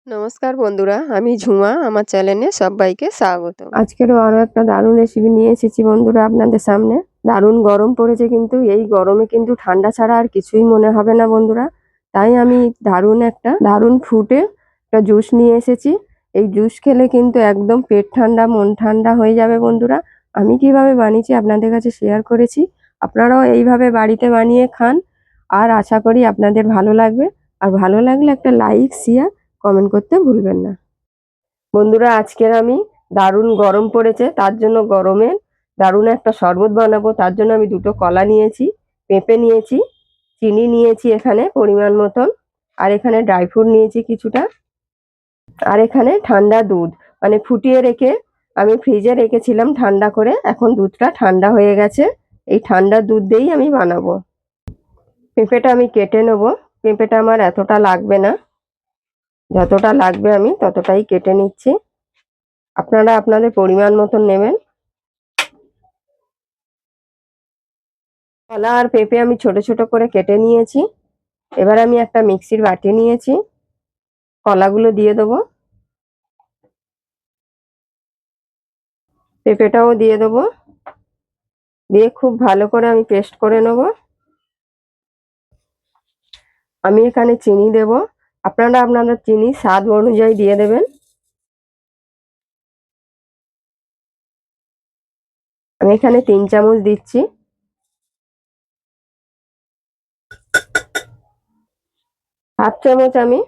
নমস্কার বন্ধুরা, আমি ঝুমা। আমার চ্যানেলে সবাইকে স্বাগত। আজকেরও আরো একটা দারুণ রেসিপি নিয়ে এসেছি বন্ধুরা আপনাদের সামনে। দারুণ গরম পড়েছে, কিন্তু এই গরমে কিন্তু ঠান্ডা ছাড়া আর কিছুই মনে হবে না বন্ধুরা। তাই আমি দারুণ ফ্রুটে একটা জুস নিয়ে এসেছি। এই জুস খেলে কিন্তু একদম পেট ঠান্ডা মন ঠান্ডা হয়ে যাবে বন্ধুরা। আমি কিভাবে বানিয়েছি আপনাদের কাছে শেয়ার করেছি। আপনারাও এইভাবে বাড়িতে বানিয়ে খান, আর আশা করি আপনাদের ভালো লাগবে। আর ভালো লাগলে একটা লাইক শেয়ার কমেন্ট করতে ভুলবেন না বন্ধুরা। আজকের আমি দারুণ গরম পড়েছে, তার জন্য গরমে দারুণ একটা শরবত বানাবো। তার জন্য আমি দুটো কলা নিয়েছি, পেঁপে নিয়েছি, চিনি নিয়েছি এখানে পরিমাণ মতন, আর এখানে ড্রাই ফ্রুট নিয়েছি কিছুটা, আর এখানে ঠান্ডা দুধ মানে ফুটিয়ে রেখে আমি ফ্রিজে রেখেছিলাম ঠান্ডা করে। এখন দুধটা ঠান্ডা হয়ে গেছে, এই ঠান্ডা দুধ দিয়েই আমি বানাবো। পেঁপেটা আমি কেটে নেবো। পেঁপেটা আমার এতটা লাগবে না, যতটা লাগবে আমি ততটাই কেটে নিচ্ছি। আপনারা আপনাদের পরিমাণ মতন নেবেন। কলা আর পেঁপে আমি ছোট ছোট করে কেটে নিয়েছি। এবার আমি একটা মিক্সির বাটি নিয়েছি, কলাগুলো দিয়ে দেবো, পেঁপেটাও দিয়ে দেবো, দিয়ে খুব ভালো করে আমি পেস্ট করে নেব। আমি এখানে চিনি দেব, আপনারা আপনাদের চিনি স্বাদ অনুযায়ী দিয়ে দেবেন। আমি এখানে 3 চামচ দিচ্ছি। হাফ চামচ আমি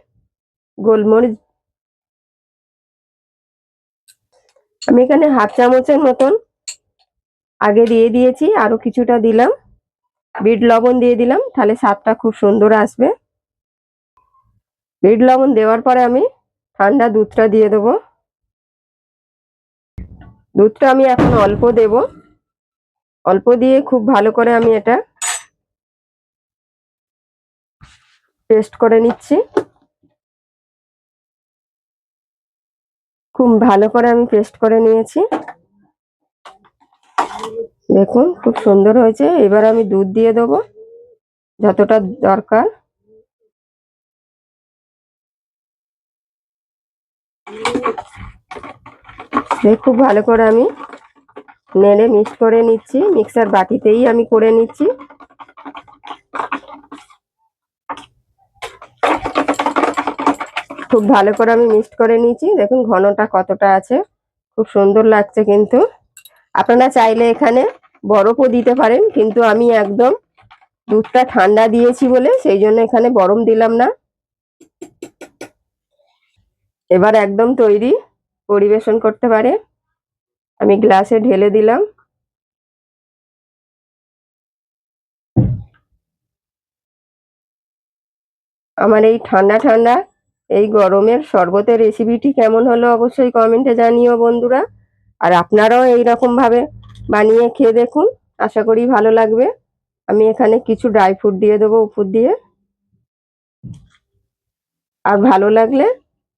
গোলমরিচ, আমি এখানে হাফ চামচের মতন আগে দিয়ে দিয়েছি, আরো কিছুটা দিলাম। বিট লবণ দিয়ে দিলাম, তাহলে স্বাদটা খুব সুন্দর আসবে। বিট লবণ দেওয়ার পরে আমি ঠান্ডা দুধটা দিয়ে দেবো। দুধটা আমি এখন অল্প দেব, অল্প দিয়ে খুব ভালো করে আমি এটা পেস্ট করে নিচ্ছি। খুব ভালো করে আমি পেস্ট করে নিয়েছি, দেখুন খুব সুন্দর হয়েছে। এবার আমি দুধ দিয়ে দেবো যতটা দরকার। খুব ভালো করে আমি নেড়ে মিক্স করে নিচ্ছি, মিক্সার বাটিতেই আমি করে নিচ্ছি। খুব ভালো করে আমি মিক্সড করে নিয়েছি, দেখুন ঘনটা কতটা আছে, খুব সুন্দর লাগছে। কিন্তু আপনারা চাইলে এখানে বরফও দিতে পারেন, কিন্তু আমি একদম দুধটা ঠান্ডা দিয়েছি বলে সেই জন্য এখানে বরফ দিলাম না। এবার একদম তৈরি, পরিবেশন করতে পারে। আমি গ্লাসে ঢেলে দিলাম। আমার এই ঠান্ডা ঠান্ডা এই গরমের শরবতের রেসিপিটি কেমন হলো অবশ্যই কমেন্টে জানিও বন্ধুরা। আর আপনারাও এইরকম ভাবে বানিয়ে খেয়ে দেখুন, আশা করি ভালো লাগবে। আমি এখানে কিছু ড্রাই ফ্রুট দিয়ে দেবো উপর দিয়ে। আর ভালো লাগলে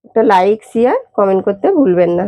একটা লাইক শেয়ার কমেন্ট করতে ভুলবেন না।